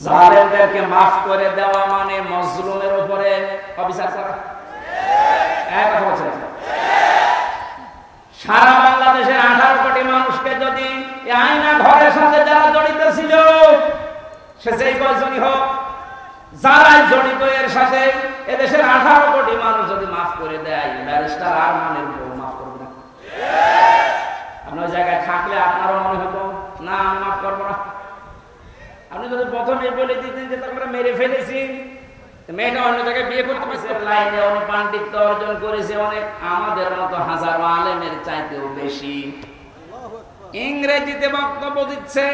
জালেমদেরকে মাফ করে দেওয়া মানে মজলুমের উপরে অবিচার করা। এক কথা বলছেন, সারা বাংলাদেশের 18 কোটি মানুষকে যদি এই আয়না ঘরের সাথে যারা জড়িত ছিল, সে যেই কয়জনই হোক, যারা জড়িত এর সাথে, এদেশের 18 কোটি মানুষ যদি মাফ করে দেয়, ব্যারিস্টার আরমানের উপর মাফ করবে না? আপনি ওই জায়গায় থাকলে আপনারও মনে হতো না আমি মাফ করবো না। আপনি যদি প্রথমে বলে দিতেন যে তোমরা মেরে ফেলেছি, মেয়েটা অন্য জায়গায় বিয়ে করতে পারছে, লাইনে অনেক পাণ্ডিত্য অর্জন করেছে, অনেক আমাদের মতো হাজারো আলেমের চাইতেও বেশি, ইংরেজিতে বক্তব্য দিচ্ছে।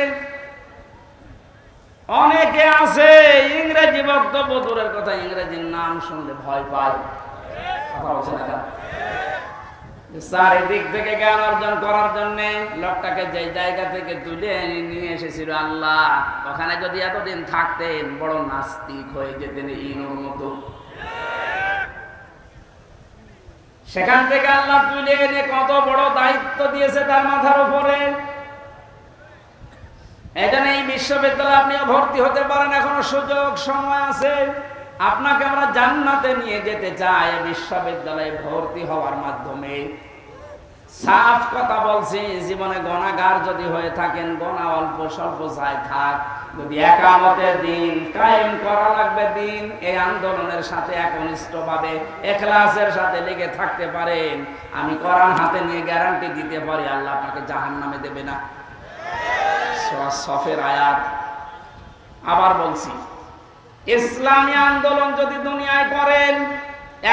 অনেকে আছে ইংরেজি বক্তব্য দূরের কথা, ইংরেজির নাম শুনলে ভয় পায়। কথা বলছে না, চারিদিক থেকে জ্ঞান অর্জন করার জন্য লোকটাকে যে জায়গা থেকে তুলে নিয়ে এসেছিল আল্লাহ, ওখানে যদি এতদিন থাকতেন বড় নাস্তিক হয়ে যেতেন ইনুর মতো। সেখান থেকে আল্লাহ তুলে এনে কত বড় দায়িত্ব দিয়েছে তার মাথার উপরে। এখানে এই বিশ্ববিদ্যালয়ে আপনিও ভর্তি হতে পারেন, এখনো সুযোগ সময় আছে। আপনাকে আমরা জান্নাতে নিয়ে যেতে চাই বিশ্ববিদ্যালয়ে ভর্তি হওয়ার মাধ্যমে। সাফ কথা বলছি, জীবনে গুনাহগার যদি হয়ে থাকেন, গুনাহ অল্প স্বল্প যায় থাক, যদি একামতের দিন কায়েম করা লাগবে দিন, এই আন্দোলনের সাথে একনিষ্ঠভাবে ইখলাসের সাথে লেগে থাকতে পারেন, আমি কোরআন হাতে নিয়ে গ্যারান্টি দিতে পারি আল্লাহ আপনাকে জাহান্নামে দেবে না। সূরা সফের আয়াত। আবার বলছি, ইসলামী আন্দোলন যদি দুনিয়ায় করেন,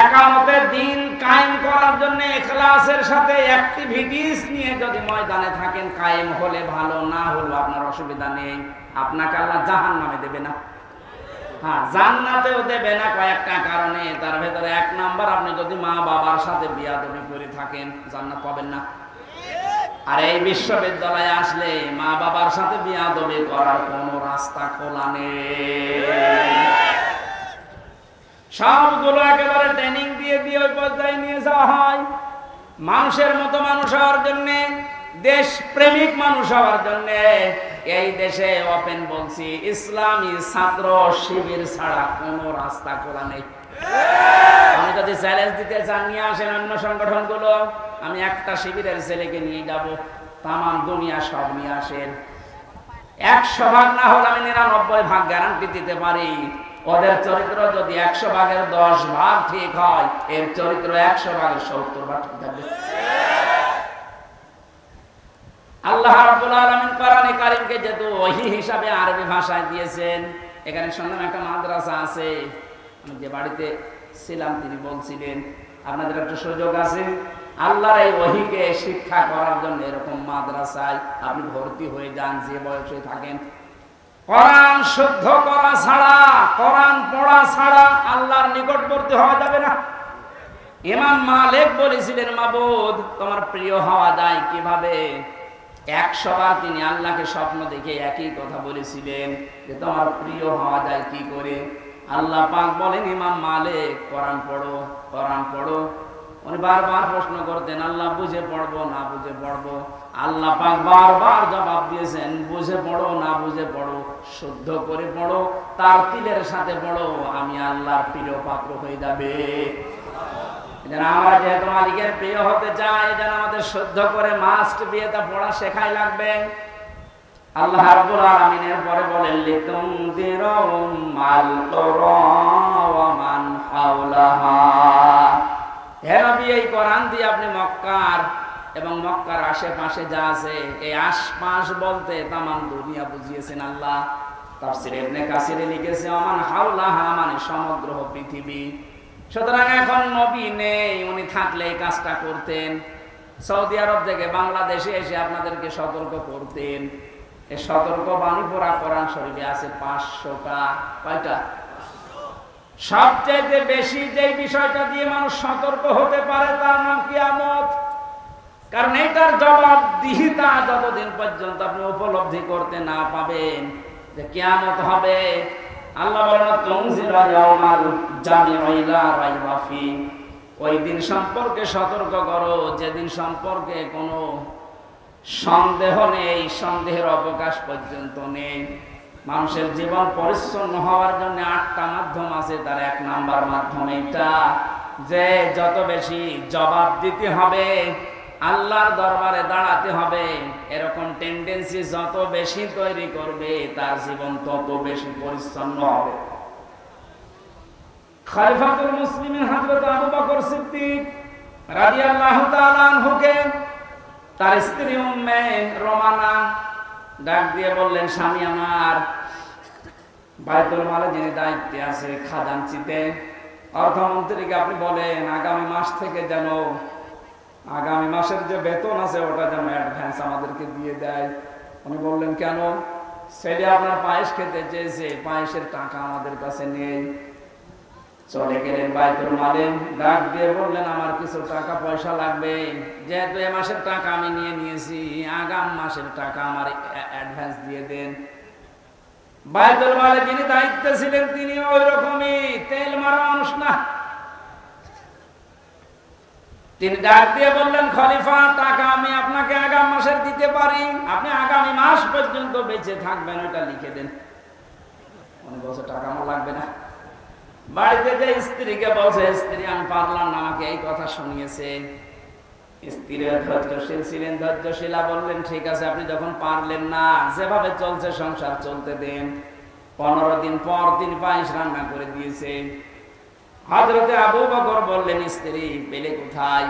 একামতের দিন কায়েম করার জন্য ইখলাসের সাথে অ্যাক্টিভিটিস নিয়ে যদি ময়দানে থাকেন, কায়েম হলে ভালো, না হলে আপনার অসুবিধা নেই, আপনাকে আল্লাহ জাহান্নামে দেবে না। হ্যাঁ, জান্নাতেও দেবে না কয়েকটা কারণে। তার ভেতরে 1 নাম্বার, আপনি যদি মা বাবার সাথে বিয়াদবি করে থাকেন জান্নাত পাবেন না। আর এই বিশ্ববিদ্যালয়ে আসলে মা বাবার সাথে বিয়াদবি করার কোনো রাস্তা খোলা নেই। সবগুলো একেবারে ট্রেনিং দিয়ে দিয়ে ওই পর্যায়ে নিয়ে যাওয়া হয়। মানুষের মতো মানুষ হওয়ার জন্য, দেশ প্রেমিক মানুষ হওয়ার জন্য এই দেশে ওপেন বলছি, ইসলামী ছাত্র শিবির ছাড়া কোনো রাস্তা খোলা নেই। আমি যদি চ্যালেঞ্জ দিতে চান, নিয়ে আসেন অন্য সংগঠনগুলো, আমি একটা শিবিরের ছেলেকে নিয়ে যাব, তামাম দুনিয়া সব নিয়ে আসেন। 100 ভাগ না হলে আমি 99 ভাগ গ্যারান্টি দিতে পারি, ওদের চরিত্র যদি 100 ভাগের 10 ভাগ ঠিক হয়, এর চরিত্র 100 ভাগের 70 ভাগ ঠিক থাকবে। আল্লাহ রাব্বুল আলামিন কোরআনে কারীমকে যেহেতু ওহী হিসাবে আরবি ভাষায় দিয়েছেন, এখানে শুনলাম একটা মাদ্রাসা আছে, আমি যে বাড়িতে ছিলাম তিনি বলছিলেন আপনাদের একটা সুযোগ আছে আল্লাহর এই ওহীকে শিক্ষা করার জন্য, এরকম মাদ্রাসায় আপনি ভর্তি হয়ে যান যে বয়সে থাকেন। কোরআন শুদ্ধ করা ছাড়া, কোরআন পড়া ছাড়া আল্লাহর নিকটবর্তী হওয়া যাবে না। ইমাম মালিক বলেছিলেন, মাবুদ তোমার প্রিয় হওয়া যায় কিভাবে? 100 বার তিনি আল্লাহকে স্বপ্ন দেখে একই কথা বলেছিলেন যে তোমার প্রিয় হওয়া যায় কি করে? আল্লাহ পাক বলেন, ইমাম মালিক কোরআন পড়ো, কোরআন পড়ো। উনি বারবার প্রশ্ন করতেন, আল্লাহ বুঝে পড়বো না বুঝে পড়বো? আল্লাহ পাক বারবার জবাব দিয়েছেন, বুঝে পড়ো না বুঝে পড়ো, শুদ্ধ করে পড়ো, তার তিলের সাথে পড়ো, আমি আল্লাহর প্রিয় পাত্র হয়ে যাবে। আমরা যেহেতু মালিকের প্রিয় হতে চাই, যেন আমাদের শুদ্ধ করে মাস্ট বিয়েটা পড়া শেখাই লাগবে। আল্লাহ রাব্বুল আলামিনের পরে বলেন, লিতুনদিরু মাল কুরা ওয়া মান হাওলাহা। হে নবী, এই কোরআন দিয়ে আপনি মক্কার এবং মক্কার আশেপাশে যা আছে, এই আশপাশ বলতে তামাম দুনিয়া বুঝিয়েছেন আল্লাহ। তাফসীর ইবনে কাসিরে লিখেছে, ওমান হাওলাহা মানে সমগ্র পৃথিবী। সুতরাং এখন নবী নেই, উনি থাকলে এই কাজটা করতেন। সৌদি আরব থেকে বাংলাদেশে এসে আপনাদেরকে সতর্ক করতেন। এই সতর্ক বাণী পড়া কোরআন শরীফে আছে 500টা। কয়টা? সবচেয়ে বেশি যে বিষয়টা দিয়ে মানুষ সতর্ক হতে পারে তার নাম কিয়ামত। কারণ এইটার জবাবদিহিতা যতদিন পর্যন্ত আপনি উপলব্ধি করতে না পাবেন যে কিয়ামত হবে, আল্লাহ বলেন, তুনজিরা ইয়াউমাল জামিউ লা রাইবা ফি, ওই দিন সম্পর্কে সতর্ক করো যেদিন সম্পর্কে কোনো সন্দেহ নেই, সন্দেহের অবকাশ পর্যন্ত নেই। মানুষের জীবন পরিচ্ছন্ন হওয়ার জন্য 8টা মাধ্যম আছে, তার 1 নাম্বার মাধ্যম এটা যে যত বেশি জবাব দিতে হবে, আল্লাহর দরবারে দাঁড়াতে হবে, এরকম টেন্ডেন্সি যত বেশি তৈরি করবে তার জীবন তত বেশি পরিচ্ছন্ন হবে। খলিফাতুল মুসলিমিন হযরত আবু বকর সিদ্দিক রাদিয়াল্লাহু তাআলা আনহুকে তার স্ত্রী উম্মে রোমানা ডাক দিয়ে বললেন, স্বামী আমার, বাইতুল মালে যিনি দায়িত্বে আছে খাজানচিতে, অর্থমন্ত্রীকে আপনি বলেন আগামী মাস থেকে যেন আগামী মাসের যে বেতন আছে ওটা যেন অ্যাডভান্স আমাদেরকে দিয়ে দেয়। উনি বললেন, কেন? ছেলে আপনার পায়েস খেতে চেয়েছে, পায়েসের টাকা আমাদের কাছে নেই। চলে গেলেন বাইতুল মালে, ডাক দিয়ে বললেন, আমার কিছু টাকা পয়সা লাগবে, যেহেতু এ মাসের টাকা আমি নিয়ে নিয়েছি, আগাম মাসের টাকা আমার অ্যাডভান্স দিয়ে দেন। বাইতুল মালে যিনি দায়িত্বে ছিলেন তিনি ওই রকমই তেল মারা মানুষ না। তিনি ডাক দিয়ে বললেন, খলিফা, টাকা আমি আপনাকে আগাম মাসের দিতে পারি, আপনি আগামী মাস পর্যন্ত বেঁচে থাকবেন, ওইটা লিখে দেন। উনি বলছে, টাকা আমার লাগবে না। বাড়িতে যে স্ত্রীকে বলছে, স্ত্রী আমি পারলাম না, আমাকে এই কথা শুনিয়েছে। স্ত্রী ধৈর্যশীল ছিলেন, ধৈর্যশীলা বললেন, ঠিক আছে, আপনি যখন পারলেন না, যেভাবে চলছে সংসার চলতে দেন। 15 দিন পর তিনি পায়েস রান্না করে দিয়েছে। হযরতে আবু বকর বললেন, স্ত্রী পেলে কোথায়?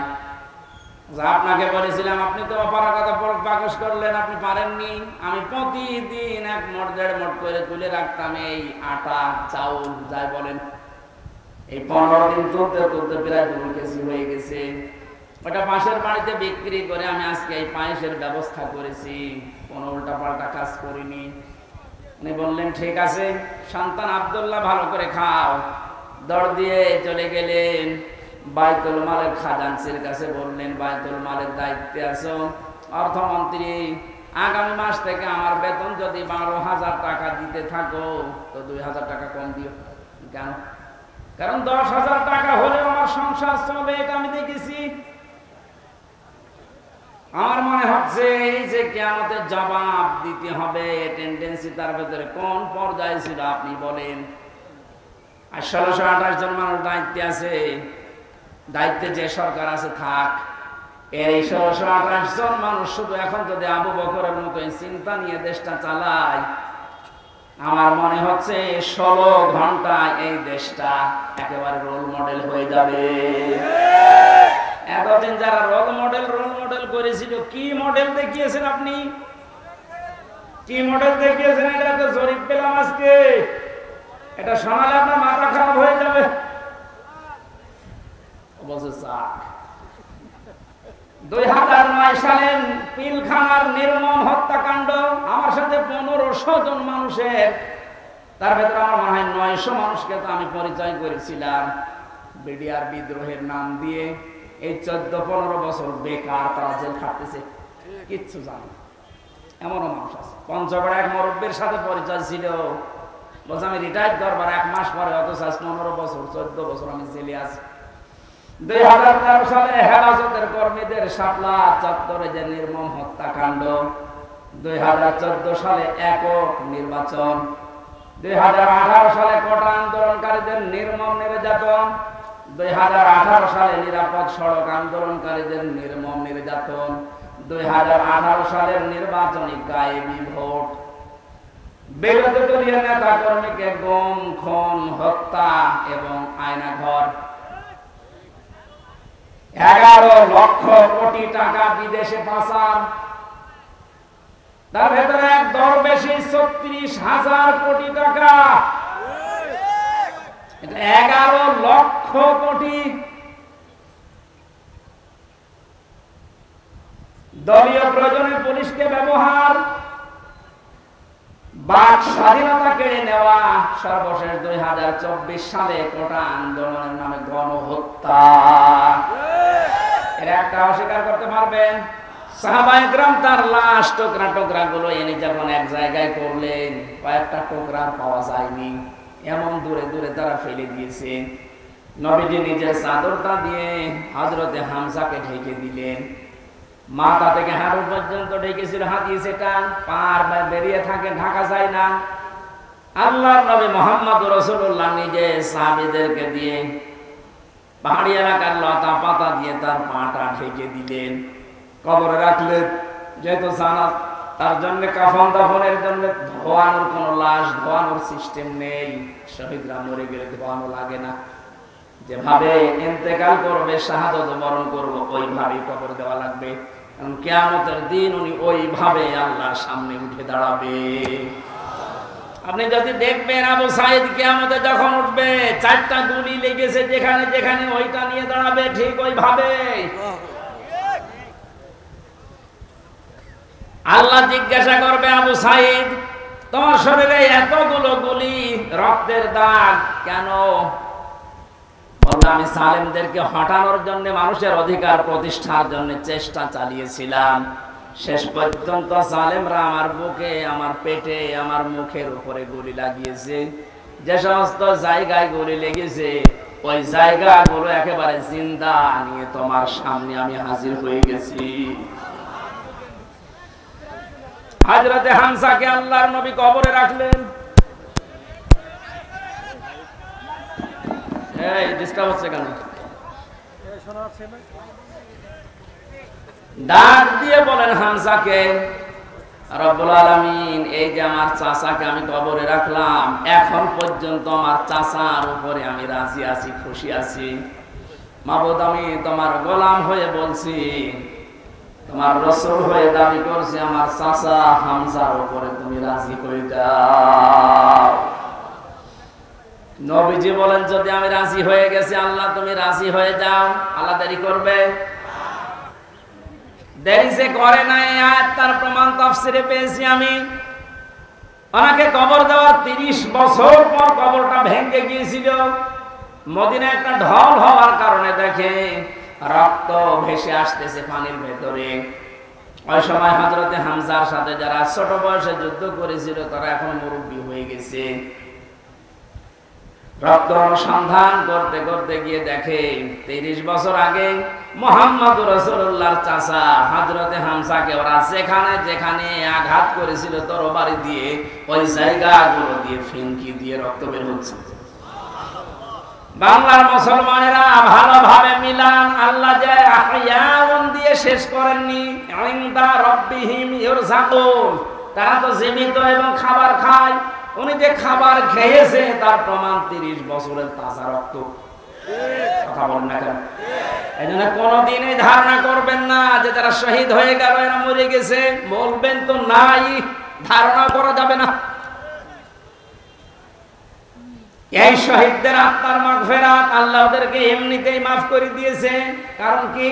আপনাকে বলেছিলাম, আপনি তো অপারা কথা প্রকাশ করলেন, আপনি পারেননি। আমি প্রতিদিন 1 মোট 1.5 মোট করে তুলে রাখতাম এই আটা চাউল, যাই বলেন। এই 15 দিন তুলতে তুলতে প্রায় 2 কেজি হয়ে গেছে। ওটা পাশের বাড়িতে বিক্রি করে আমি আজকে এই পায়েসের ব্যবস্থা করেছি, কোনো উল্টাপাল্টা কাজ করিনি। উনি বললেন, ঠিক আছে, সন্তান আব্দুল্লাহ ভালো করে খাও। দৌড় দিয়ে চলে গেলেন বাইতুল মালের খাজানচির কাছে, বললেন, বাইতুল মালের দায়িত্বে আছো, অর্থমন্ত্রী, আগামী মাস থেকে আমার বেতন যদি 12,000 টাকা দিতে থাকো তো 2,000 টাকা কম দিও। কেন? কারণ 10,000 টাকা হলে আমার সংসার চলবে, এটা আমি দেখেছি। আমার মনে হচ্ছে এই যে কিয়ামতের জবাব দিতে হবে, টেন্ডেন্সি তার ভেতরে কোন পর্যায়ে ছিল আপনি বলেন। আর 1628 জন মানুষ দায়িত্বে আছে, দায়িত্বে যে সরকার আছে থাক, এই 1628 জন মানুষ শুধু এখন যদি আবু বকরের মতো চিন্তা নিয়ে দেশটা চালায়, আমার মনে হচ্ছে 16 ঘন্টায় এই দেশটা একেবারে রোল মডেল হয়ে যাবে। এতদিন যারা রোল মডেল করেছিল, কি মডেল দেখিয়েছেন আপনি? কি মডেল দেখিয়েছেন? এটা তো জরিপ পেলাম আজকে, এটা শোনালে আপনার মাথা খারাপ হয়ে যাবে। বলছে 2009 সালে পিলখানার নির্মম হত্যাকাণ্ড, আমার সাথে 1500 জন মানুষের, তার ভেতরে আমার মনে হয় 900 মানুষকে তো আমি পরিচয় করেছিলাম বিডিআর বিদ্রোহের নাম দিয়ে। এই 14-15 বছর বেকার তারা জেল খাটতেছে, কিচ্ছু জানে না। এমনও মানুষ আছে। পঞ্চগড়ে এক মুরব্বীর সাথে পরিচয় ছিল, বলছে আমি রিটায়ার করবার 1 মাস পরে, অথচ 15 বছর 14 বছর আমি জেলে আছি। 2013 সালে হেফাজতের কর্মীদের শাপলা চত্বরে যে নির্মম হত্যাকাণ্ড, 2014 সালে একক নির্বাচন, 2018 সালে কোটা আন্দোলনকারীদের নির্মম নির্যাতন, 2018 সালে নিরাপদ সড়ক আন্দোলনকারীদের নির্মম নির্যাতন, 2018 সালের নির্বাচনী গায়েবী ভোট, বিরোধী দলীয় নেতা কর্মীকে গুম, খুন, হত্যা এবং আয়নাঘর, 11 লক্ষ কোটি টাকা বিদেশে পাচার, তার ভেতরে এক দরবেশি 36,000 কোটি টাকা, 11 লক্ষ কোটি। দলীয় প্রয়োজনে পুলিশকে ব্যবহার, বাক স্বাধীনতা কেড়ে নেওয়া, সর্বশেষ 2024 সালে কোটা আন্দোলনের নামে গণহত্যা। এর একটা অস্বীকার করতে পারবেন? সাহাবায়ে কেরাম তার লাশ টুকরা টুকরা গুলো এনে যখন এক জায়গায় করলেন, কয়েকটা টুকরা পাওয়া যায়নি, এমন দূরে দূরে তারা ফেলে দিয়েছে। নবীজি নিজের চাদরটা দিয়ে হযরতে হামজাকে ঢেকে দিলেন, মাথা থেকে হাঁটু পর্যন্ত ঢেকেছিল, হাতিয়ে সেটা পার বেরিয়ে থাকে, ঢাকা যায় না। আল্লাহর নবী মুহাম্মদুর রাসূলুল্লাহ নিজে সাহাবীদেরকে দিয়ে পাহাড়ি এলাকার লতা পাতা দিয়ে তার পাটা ঢেকে দিলেন, কবরে রাখলেন। যেহেতু জানাত তার জন্য কাফন দাফনের জন্য ধোয়ানোর কোনো লাশ ধোয়ানোর সিস্টেম নেই, শহীদরা মরে গেলে ধোয়ানো লাগে না, যেভাবে ইন্তেকাল করবে শাহাদাত বরণ করবো ওইভাবেই কবর দেওয়া লাগবে। কারণ কিয়ামতের দিন উনি ওইভাবে আল্লাহর সামনে উঠে দাঁড়াবে। আপনি যদি দেখবেন আবু সাঈদ কিয়ামতে যখন উঠবে 4টা গুলি লেগেছে যেখানে যেখানে ওইটা নিয়ে দাঁড়াবে ঠিক ওইভাবে। আল্লাহ জিজ্ঞাসা করবে, আবু সাঈদ তোমার শরীরে এতগুলো গুলি, রক্তের দাগ কেন? বলবে আমি সালেমদেরকে হটানোর জন্য, মানুষের অধিকার প্রতিষ্ঠার জন্য চেষ্টা চালিয়েছিলাম। শেষ পর্যন্ত সালেমরা আমার বুকে, আমার পেটে, আমার মুখের উপরে গুলি লাগিয়েছে। যে সমস্ত জায়গায় গুলি লেগেছে ওই জায়গাগুলো একেবারে জিন্দা নিয়ে তোমার সামনে আমি হাজির হয়ে গেছি। হযরতে হামজাকে আল্লাহর নবী কবরে রাখলেন। এই ডিস্টার্ব হচ্ছে কেন? ডাক দিয়ে বলেন হামজাকে, রব্বুল আলামিন এই যে আমার চাচাকে আমি কবরে রাখলাম, এখন পর্যন্ত আমার চাচার উপরে আমি রাজি আছি, খুশি আছি। মাবুদ আমি তোমার গোলাম হয়ে বলছি, তোমার রাসূল হয়ে দাবি করছি, আমার চাচা হামজার উপরে তুমি রাজি হয়ে যাও। নবীজি বলেন যদি আমি রাজি হয়ে গেছি, আল্লাহ তুমি রাজি হয়ে যাও। আল্লাহ দেরি করবে? দেরি যে করে নাই, আয়াত তার প্রমাণ তাফসিরে পেয়েছি আমি। ওনাকে কবর দেওয়ার 30 বছর পর কবরটা ভেঙে গিয়েছিল। মদিনায় একটা ঢল হওয়ার কারণে দেখে রক্ত ভেসে আসতেছে পানির ভেতরে। ওই সময় হযরতে হামজার সাথে যারা ছোট বয়সে যুদ্ধ করেছিল তারা এখন মুরব্বী হয়ে গেছে। রক্ত অনুসন্ধান করতে করতে গিয়ে দেখে 30 বছর আগে মুহাম্মদুর রাসূলুল্লাহর চাচা হযরতে হামজাকে ওরা যেখানে যেখানে আঘাত করেছিল তরবারি দিয়ে, ওই জায়গাগুলো দিয়ে ফিনকি দিয়ে রক্ত বের হচ্ছে। বাংলার মুসলমানেরা ভালোভাবে মিলান, আল্লাহ যে আহইয়াউন দিয়ে শেষ করেননি, ইনদা রাব্বিহিম ইরযাকুন, তারা তো জীবিত এবং খাবার খায়। উনি যে খাবার খেয়েছে তার প্রমাণ 30 বছরের তাজা রক্ত। কথা বলেন না কেন? এই জন্য কোনদিন এই ধারণা করবেন না যে যারা শহীদ হয়ে গেল এরা মরে গেছে, বলবেন তো নাই, ধারণা করা যাবে না। এই শহীদদের আত্মার মাগফিরাত আল্লাহ ওদেরকে এমনিতেই মাফ করে দিয়েছে। কারণ কি?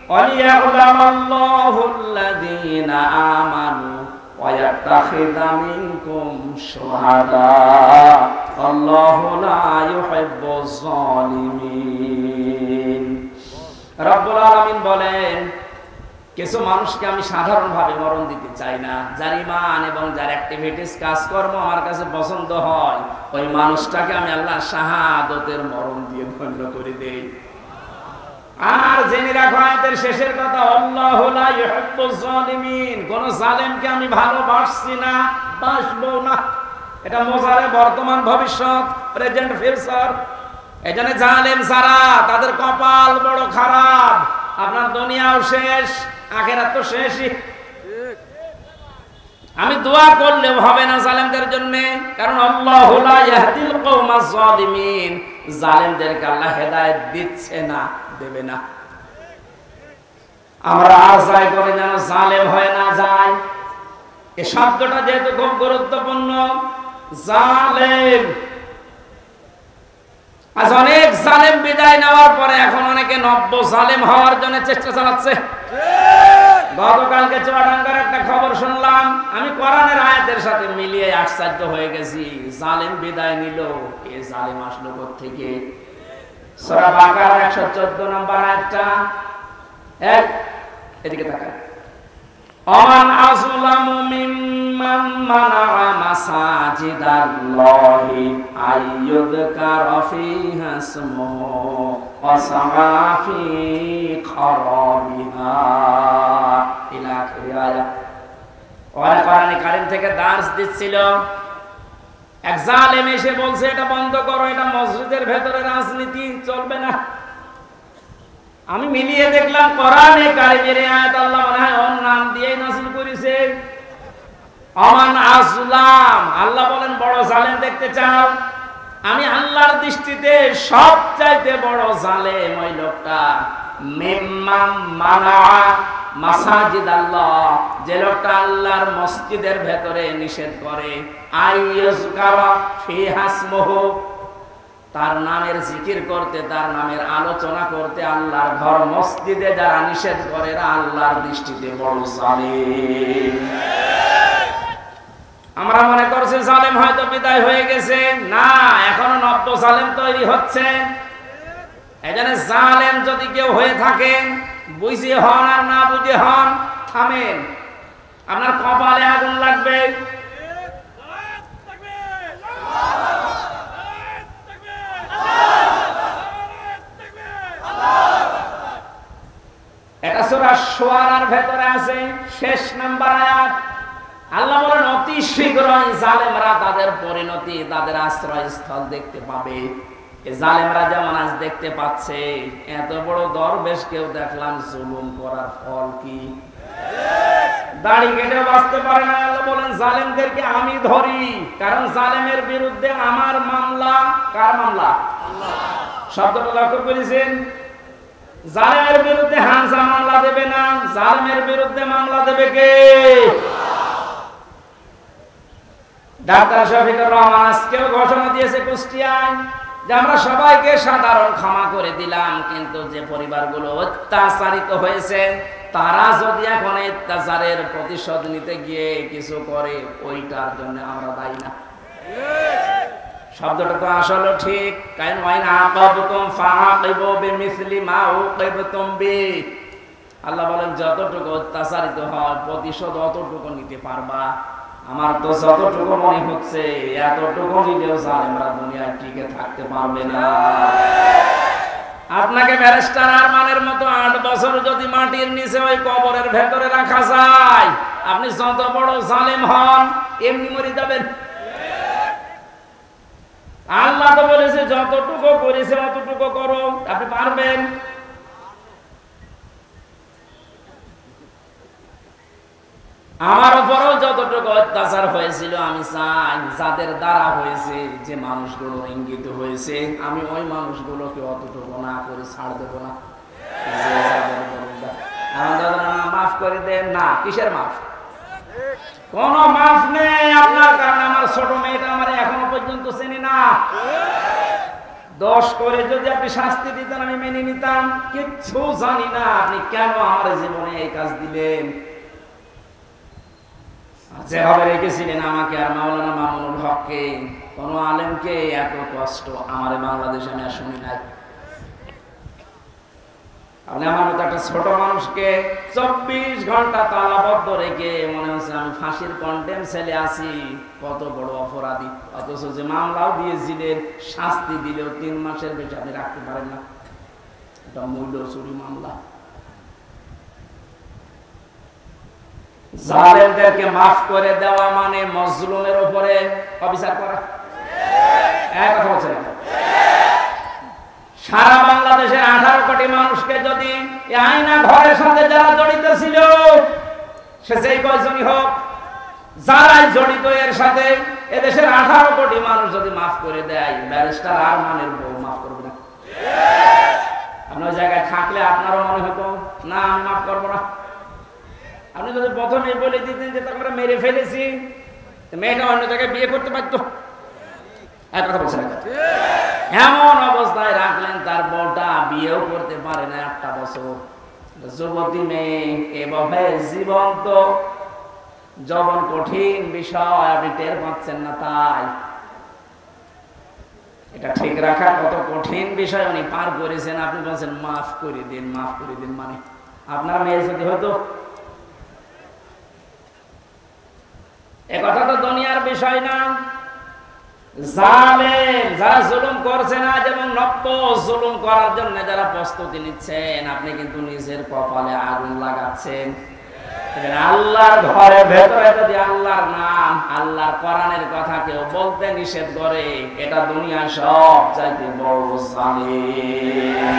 ওয়ালিয়াউলামাল্লাহুল্লাযীনা আমানু ওয়া ইয়াত্তাখিযা মিনকুম শুহাদা আল্লাহু লা ইউহিব্বুয যালিমিন। রব্বুল আলামিন বলেন, কিছু মানুষকে আমি সাধারণভাবে মরণ দিতে চাই না, যার ঈমান এবং যার অ্যাক্টিভিটিস কাজকর্ম আমার কাছে পছন্দ হয়, ওই মানুষটাকে আমি আল্লাহ শাহাদাতের মরণ দিয়ে ধন্য করে দেই। আর জেনে রাখো আয়াতের শেষের কথা, আল্লাহু লা ইউহিব্বুয যালিমিন, কোন জালেমকে আমি ভালোবাসছি না, বাসবো না। এটা মোজারে বর্তমান ভবিষ্যৎ, প্রেজেন্ট ফিউচার। এজন্য জালেম যারা তাদের কপাল বড় খারাপ, আপনার দুনিয়াও শেষ, আখিরাত তো শেষই। আমি দোয়া করলেও হবে না জালেমদের জন্য, কারণ আল্লাহু লা ইয়াহদিল কওমাজ যালিমিন, জালেমদেরকে আল্লাহ হেদায়েত দিচ্ছে না, দেবে না। আমরা আশাই করে যেন জালেম হয়ে না যায়। এই শব্দটা যেহেতু খুব গুরুত্বপূর্ণ, জালেম। আজ অনেক জালেম বিদায় নেওয়ার পরে এখন অনেকে নব্য জালেম হওয়ার জন্য চেষ্টা চালাচ্ছে। গতকালকে চুয়াডাঙ্গার একটা খবর শুনলাম, আমি কোরআনের আয়াতের সাথে মিলিয়ে আশ্চর্য হয়ে গেছি। জালেম বিদায় নিল, এ জালেম আসলো কোত্থেকে? সূরা বাকারা 114 নম্বর আয়াতটা, এদিকে তাকান। অমান আযলামু মিম্মান মানাআ মাসাজিদাল্লাহি আইয়ুযকারা ফীহা ইসমুহু ওয়া সাআ ফী খারাবিহা ইলা আখির আয়াত। ওরা কোরআনে কারীম থেকে দার্স দিচ্ছিল। এক জালেম এসে বলছে এটা বন্ধ করো, এটা মসজিদের ভেতরে রাজনীতি চলবে না। আমি মিলিয়ে দেখলাম কোরআনে কারিমের আয়াত আল্লাহ মনে হয় ওর নাম দিয়েই নাযিল করেছে, আমান আসলাম। আল্লাহ বলেন বড় জালেম দেখতে চাও? আমি আল্লাহর দৃষ্টিতে সবচাইতে বড় জালেম ওই লোকটা, মিম্মাম মানা মাসাজিদ আল্লাহ, যে লোকটা আল্লাহর মসজিদের ভেতরে নিষেধ করে, আইয়াজকারা ফিহা ইসমুহু, তার নামের জিকির করতে, তার নামের আলোচনা করতে আল্লাহর ঘর মসজিদে যারা নিষেধ করে এরা আল্লাহর দৃষ্টিতে বড় জালেম। আমরা মনে করছি জালেম হয়তো বিদায় হয়ে গেছে, না, এখনো নব্য জালেম তৈরি হচ্ছে। এজন্য জালেম যদি কেউ হয়ে থাকেন, বুঝে হন আর না বুঝে হন, থামেন, আপনার কপালে আগুন লাগবে। এটা সূরা শুআরার ভেতরে আছে, শেষ নাম্বার আয়াত। আল্লাহ বলেন অতি শীঘ্রই জালেমরা তাদের পরিণতি, তাদের আশ্রয়স্থল দেখতে পাবে। এই জালেমরা যেমন আজ দেখতে পাচ্ছে, এত বড় দরবেশ কেউ দেখলাম জুলুম করার ফল কি? দাড়ি কেটে বাঁচতে পারে না। আল্লাহ বলেন জালেমদেরকে আমি ধরি, কারণ জালেমের বিরুদ্ধে আমার মামলা। কার মামলা? আল্লাহ। শব্দটা লক্ষ্য করেছেন? জালেমের বিরুদ্ধে হামজা মামলা দেবে না, জালেমের বিরুদ্ধে মামলা দেবে কে? ডাক্তার শফিকুর রহমান আজকেও ঘোষণা দিয়েছে কুষ্টিয়ায় যে আমরা সবাইকে সাধারণ ক্ষমা করে দিলাম, কিন্তু যে পরিবারগুলো অত্যাচারিত হয়েছে তারা যদি এখন অত্যাচারের প্রতিশোধ নিতে গিয়ে কিছু করে, ওইটার জন্য আমরা দায়ী না। শব্দটা তো আসলে ঠিক, কারণ ওয়াইন আকাবতুম ফাআকিবু বিমিসলি মা উকিবতুম বি। আল্লাহ বলেন যতটুকু অত্যাচারিত হয় প্রতিশোধ অতটুকু নিতে পারবা। আমার তো যতটুকু মনে হচ্ছে এতটুকু নিলেও জালেমরা দুনিয়ায় টিকে থাকতে পারবে না। আপনাকে ব্যারিস্টার আরমানের মতো 8 বছর যদি মাটির নিচে ওই কবরের ভেতরে রাখা যায়, আপনি যত বড় জালেম হন এমনি মরে যাবেন। আল্লাহ তো বলেছে যতটুকু করেছে অতটুকু করো, আপনি পারবেন। আমার উপরও যতটুকু অত্যাচার হয়েছিল, আমি চাই যাদের দ্বারা হয়েছে, যে মানুষগুলো ইঙ্গিত হয়েছে, আমি ওই মানুষগুলোকে অতটুকু না করে ছাড় দেবো না। মাফ করে দেন না, কিসের মাফ? কোন মাফ নেই আপনার, কারণ আমার ছোট মেয়েটা আমার এখনো পর্যন্ত চেনি না। দোষ করে যদি আপনি শাস্তি দিতেন আমি মেনে নিতাম, কিচ্ছু জানি না আপনি কেন আমার জীবনে এই কাজ দিলেন। যেভাবে রেখেছিলেন আমাকে আর মাওলানা মামুনুল হককে, কোন আলেমকে এত কষ্ট আমার বাংলাদেশে আমি আর শুনি নাই। আপনি আমার মতো একটা ছোট মানুষকে 24 ঘন্টা তালাবদ্ধ রেখে মনে হচ্ছে আমি ফাঁসির কন্টেম ছেলে আছি, কত বড় অপরাধী। অথচ যে মামলাও দিয়েছিলেন, শাস্তি দিলেও 3 মাসের বেশি আপনি রাখতে পারেন না। এটা মূল্য চুরি মামলা। জালেমদেরকে মাফ করে দেওয়া মানে মজলুমের উপরে অবিচার করা। এক কথা বলছেন? সারা বাংলাদেশের 18 কোটি মানুষকে যদি এই আয়না ঘরের সাথে যারা জড়িত ছিল, সে যেই কয়জনই হোক, যারাই জড়িত এর সাথে, এদেশের 18 কোটি মানুষ যদি মাফ করে দেয়, ব্যারিস্টার আরমানের বউ মাফ করবে না। আপনি ওই জায়গায় থাকলে আপনারও মনে হতো না আমি মাফ করবো না। আপনি যদি প্রথমে বলে দিতেন যে তোমরা মেরে ফেলেছি, মেয়েটা অন্য জায়গায় বিয়ে করতে পারতো। এক কথা বলছেন? এমন অবস্থায় রাখলেন তার বউটা বিয়েও করতে পারে না 8টা বছর। যুবতী মেয়ে এভাবে জীবন্ত, যৌবন কঠিন বিষয়, আপনি টের পাচ্ছেন না। তাই এটা ঠিক রাখা কত কঠিন বিষয় উনি পার করেছেন। আপনি বলছেন মাফ করে দিন, মাফ করে দিন। মানে আপনার মেয়ে যদি হতো, এ কথা তো দুনিয়ার বিষয় না। জালেম যারা জুলুম করছে না, যেমন নব্য জুলুম করার জন্য যারা প্রস্তুতি নিচ্ছেন, আপনি কিন্তু নিজের কপালে আগুন লাগাচ্ছেন। আল্লাহর ঘরের ভেতরে যদি আল্লাহর নাম, আল্লাহর কোরআনের কথা কেউ বলতে নিষেধ করে, এটা দুনিয়ার সব চাইতে বড় জালিম।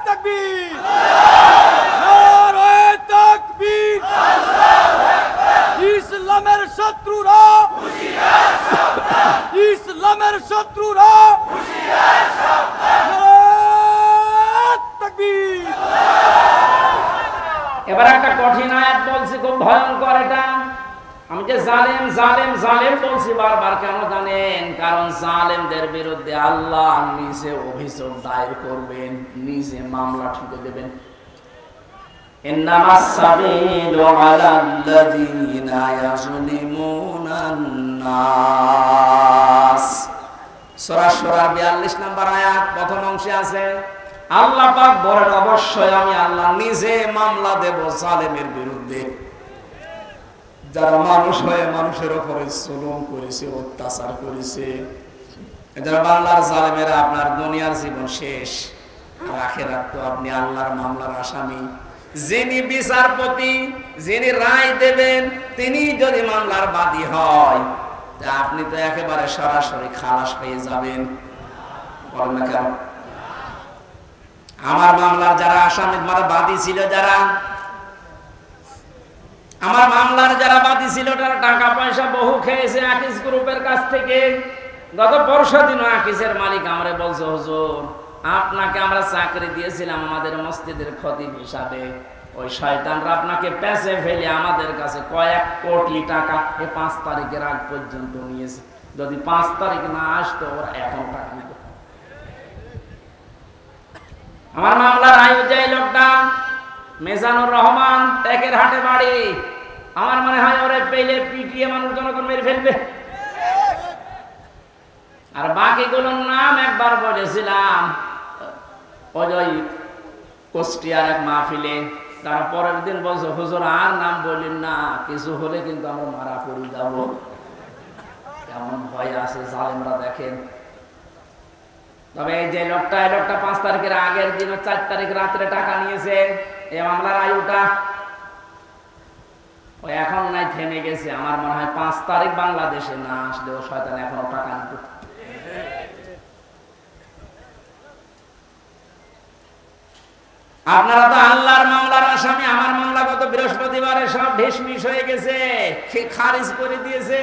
তাকবীর, নারায়ে তাকবীর। ইসলামের শত্রুরা হুঁশিয়ার সাবধান, ইসলামের শত্রুরা হুঁশিয়ার সাবধান। নারায়ে তাকবীর। এবার একটা কঠিন আয়াত বলছি, খুব ভয়ঙ্কর এটা। আমি যে জালেম জালেম জালেম বলছি বারবার, কেন জানেন? কারণ জালেমদের বিরুদ্ধে আল্লাহ নিজে অভিযোগ দায়ের করবেন, নিজে মামলা ঠুকে দেবেন। ইন্নামাস সাবিলু আলাল্লাযীনা ইয়াযলিমুনান নাস। সূরা সূরা 42 নম্বর আয়াত প্রথম অংশে আছে, আল্লাহ পাক বলেন অবশ্যই আমি আল্লাহ নিজে মামলা দেব জালেমের বিরুদ্ধে, যারা মানুষ হয়ে মানুষের উপরে জুলুম করেছে, অত্যাচার করেছে। যারা বাংলার জালেমেরা, আপনার দুনিয়ার জীবন শেষ, আর আখিরাত তো আপনি আল্লাহর মামলার আসামি। যিনি বিচারপতি, যিনি রায় দেবেন, তিনি যদি মামলার বাদী হয়, আপনি তো একেবারে সরাসরি খালাস পেয়ে যাবেন। বলেন না কেন? আমার মামলার যারা আসামি, মানে বাদী ছিল, যারা আমার মামলার যারা বাদী ছিল, তারা টাকা পয়সা বহু খেয়েছে আকিস গ্রুপের কাছ থেকে। গত পরশু দিন আকিসের মালিক আমারে বলছে, হুজুর আপনাকে আমরা চাকরি দিয়েছিলাম আমাদের মসজিদের খতিব হিসাবে, ওই শয়তানরা আপনাকে পেছে ফেলে আমাদের কাছে কয়েক কোটি টাকা 5 তারিখের আগ পর্যন্ত নিয়েছে। যদি 5 তারিখ না আসতো, ওরা এখন টাকা নিত। আমার মামলার আয়োজক লোকটা মেজানুর রহমান, টেকের হাটে বাড়ি। আমার মনে হয় ওরে পেলে পিটিয়ে মানুষ জনগণ মেরে ফেলবে। আর বাকিগুলোর নাম একবার বলেছিলাম ওই কুষ্টিয়ার এক মাহফিলে। তার পরের দিন বলছে, হুজুর আর নাম বললেন না, কিছু হলে কিন্তু আমরা মারা পড়ে যাব। কেমন ভয় আছে জালেমরা দেখেন। তবে এই যে লোকটা, এই লোকটা 5 তারিখের আগের দিন 4 তারিখ রাত্রে টাকা নিয়েছে। এই মামলার আয়ুটা ওই এখন নাই, থেমে গেছে। আমার মনে হয় 5 তারিখ বাংলাদেশে না আসলে ও শয়তান এখনো টাকা নিত। আপনারা তো আল্লাহর মামলার আসামি। আমার মামলা গত বৃহস্পতিবারে সব ঢিসমিস হয়ে গেছে, খারিজ করে দিয়েছে।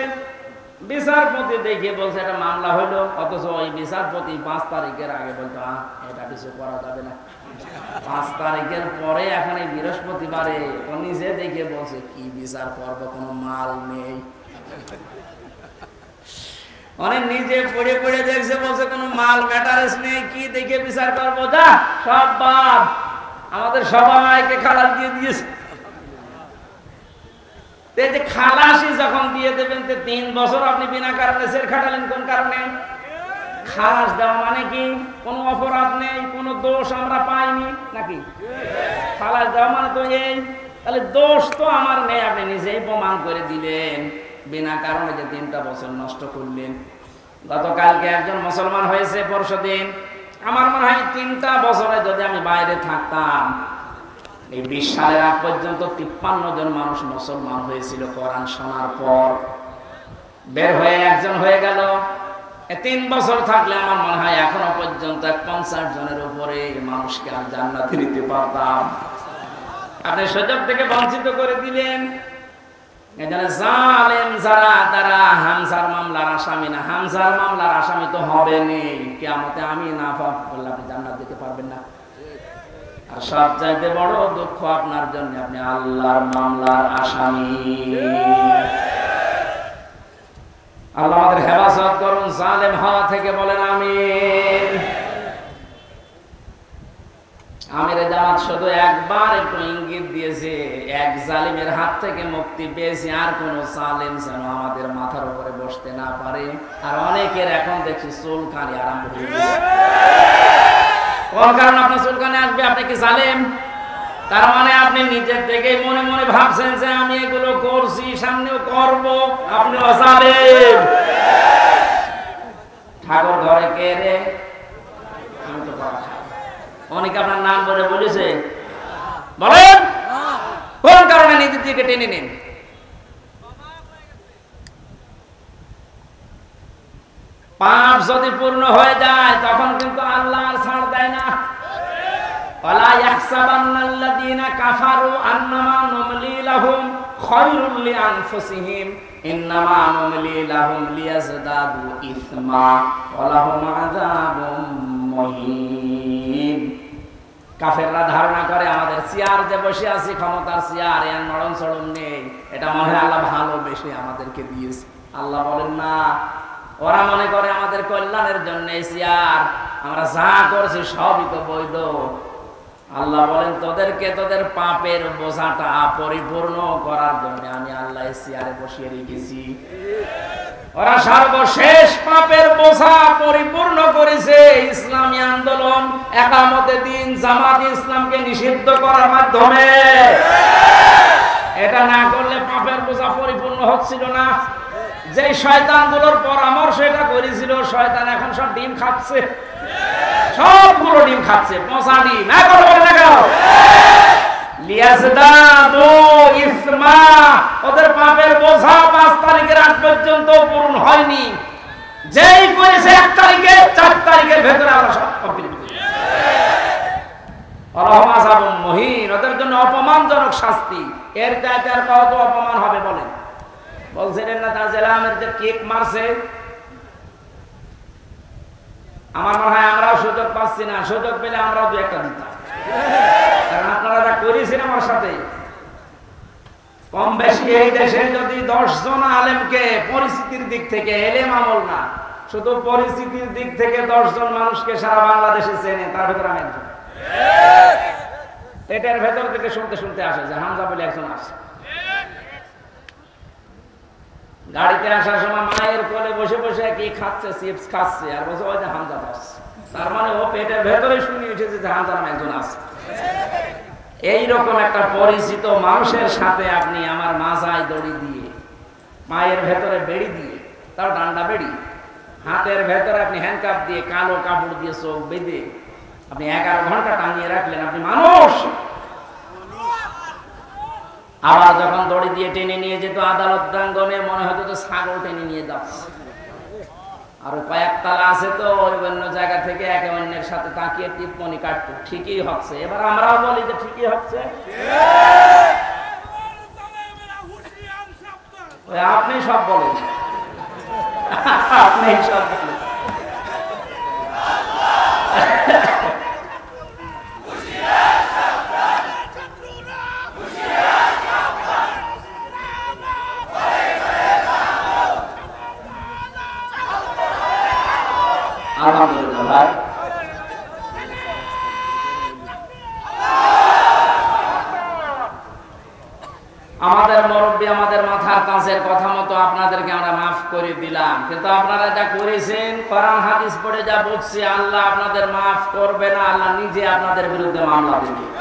বিচারপতি দেখে বলছে এটা মামলা হইলো, অথচ ওই বিচারপতি 5 তারিখের আগে বলতো এটা কিছু করা যাবে না। 5 তারিখের পরে এখন এই বৃহস্পতিবারে ও নিজে দেখে বলছে কি বিচার করবো, কোনো মাল নেই। অনেক নিজে পড়ে পড়ে দেখছে, বলছে কোনো মাল ম্যাটারেস নেই, কি দেখে বিচার করবো, যা সব বাদ। আমাদের সবাইকে খালাস দিয়ে দিয়েছে। খালাসি যখন দিয়ে দেবেন, 3 বছর আপনি বিনা কারণে জেল খাটালেন, কোন কারণে? খালাস দেওয়া মানে কি? কোনো অপরাধ নেই, কোনো দোষ আমরা পাইনি নাকি? খালাস দেওয়া মানে তো এই, তাহলে দোষ তো আমার নেই, আপনি নিজেই প্রমাণ করে দিলেন। বিনা কারণে যে 3টা বছর নষ্ট করলেন। গতকালকে একজন মুসলমান হয়েছে পরশুদিন। আমার মনে হয় 3টা বছরে যদি আমি বাইরে থাকতাম, এই 20 সালের আগ পর্যন্ত 53 জন মানুষ মুসলমান হয়েছিল কোরআন শোনার পর। বের হয়ে একজন হয়ে গেল। 3 বছর থাকলে আমার মনে হয় এখনো পর্যন্ত 50 জনের উপরে মানুষকে আমি জান্নাতে দিতে পারতাম। আপনি সুযোগ থেকে বঞ্চিত করে দিলেন। এখানে জালেম যারা, তারা হামজার মামলার আসামি না। হামজার মামলার আসামি তো হবেনি। কিয়ামতে আমি না পাপ করলে আপনি জান্নাত দিতে পারবেন না। আর সবচাইতে বড় দুঃখ আপনার জন্য, আপনি আল্লাহর মামলার আসামি। আল্লাহ আমাদের হেফাজত করুন জালেম হওয়া থেকে, বলেন আমিন। আমির জামাত শুধু একবার একটু ইঙ্গিত দিয়েছে, এক জালিমের হাত থেকে মুক্তি পেয়েছি, আর কোন জালিম যেন আমাদের মাথার উপরে বসতে না পারে। আর অনেকের এখন দেখছি চুলকানি আরম্ভ হয়ে গেছে। কোন কারণ আপনার চুলকানি আসবে? আপনি কি জালেম? তার মানে আপনি নিজের থেকে মনে মনে ভাবছেন যে আমি এগুলো করছি, সামনেও করব। আপনি জালেম। ঠাকুর ঘরে কে রে? আমি তো অনেকে আপনার নাম বলে বলেছে, বলেন কোন কারণে নিজের দিকে টেনে নেন? পাপ যদি পূর্ণ হয়ে যায় তখন কিন্তু আল্লাহ আর ছাড় দেয় না। ওয়ালা ইয়াহসাবান্নাল্লাযীনা কাফারু আন্নামা নুমলি লাহুম খায়রুল লিআনফুসিহিম ইন্নামা নুমলি লাহুম লিয়াজদাদু ইসমা ওয়া লাহুম আযাবুম মুহিন। কাফেররা ধারণা করে আমাদের চেয়ার যে বসে আছি, ক্ষমতার চেয়ার, এর নরম চরম নেই, এটা মনে হয় আল্লাহ ভালোবেসে আমাদেরকে দিয়েছে। আল্লাহ বলেন না, ওরা মনে করে আমাদের কল্যাণের জন্য এই চেয়ার, আমরা যা করছি সবই তো বৈধ। আল্লাহ বলেন তোদেরকে তোদের পাপের বোঝাটা পরিপূর্ণ করার জন্য আমি আল্লাহ এই চেয়ারে বসিয়ে রেখেছি। ওরা সর্বশেষ পাপের বোঝা পরিপূর্ণ করেছে ইসলামী আন্দোলন, একামতে দিন, জামাত ইসলামকে নিষিদ্ধ করার মাধ্যমে। এটা না করলে পাপের বোঝা পরিপূর্ণ হচ্ছিল না। যে শয়তানগুলোর পরামর্শ এটা করেছিল, শয়তান এখন সব ডিম খাচ্ছে, সবগুলো ডিম খাচ্ছে, পচা ডিম। এখন বলে না কেন লিয়াজদাদু ইসমা, ওদের পাপের বোঝা 5 তারিখের আগ পর্যন্ত পূরণ হয়নি। যেই করেছে 1 তারিখে, 4 তারিখের ভেতরে আমরা সব কমপ্লিট করি। আল্লাহু আযাবুম মুহিন, ওদের জন্য অপমানজনক শাস্তি। এর চাইতে আর কত অপমান হবে বলেন? বলছিলেন না তানজিল আহমেদ যে কেক মারছে, আমার মনে হয় আমরাও সুযোগ পাচ্ছি না, সুযোগ পেলে আমরাও 2-1টা দিতাম। কারণ আপনারা যা করেছেন আমার সাথে, কম বেশি এই দেশে যদি 10 জন আলেমকে পরিস্থিতির দিক থেকে, এলেম আমল না, শুধু পরিস্থিতির দিক থেকে 10 জন মানুষকে সারা বাংলাদেশে চেনে, তার ভেতরে আমি একজন। পেটের ভেতর থেকে শুনতে শুনতে আসে যে হামজা বলে একজন আসে। গাড়িতে আসার সময় মায়ের কোলে বসে বসে কি খাচ্ছে, চিপস খাচ্ছে, আর বসে ওই যে হামজা আসছে। তার মানে ও পেটের ভেতরে শুনে এসেছে যে হামজা নামে একজন আছে। এইরকম একটা পরিচিত মানুষের সাথে আপনি আমার মাজায় দড়ি দিয়ে, মায়ের ভেতরে বেড়ি দিয়ে, তার ডান্ডা বেড়ি, হাতের ভেতরে আপনি হ্যান্ডকাপ দিয়ে, কালো কাপড় দিয়ে চোখ বেঁধে আপনি 11 ঘন্টা টাঙিয়ে রাখলেন, আপনি মানুষ। আবার যখন দড়ি দিয়ে টেনে নিয়ে যেত আদালত প্রাঙ্গণে, মনে হতো তো ছাগল টেনে নিয়ে যাচ্ছে। আর কয়েকতলা আছে তো, ওই অন্য জায়গা থেকে একে অন্যের সাথে তাকিয়ে টিপ্পনি কাটতো, ঠিকই হচ্ছে। এবার আমরাও বলি যে ঠিকই হচ্ছে। আপনি সব বলেন, আপনি সব বলেন। আলহামদুলিল্লাহ ভাই, আমাদের মুরব্বী আমাদের মাথার তাজের কথা মতো আপনাদেরকে আমরা মাফ করে দিলাম, কিন্তু আপনারা যা করেছেন, কোরআন হাদিস পড়ে যা বুঝছি, আল্লাহ আপনাদের মাফ করবে না, আল্লাহ নিজে আপনাদের বিরুদ্ধে মামলা দেবে।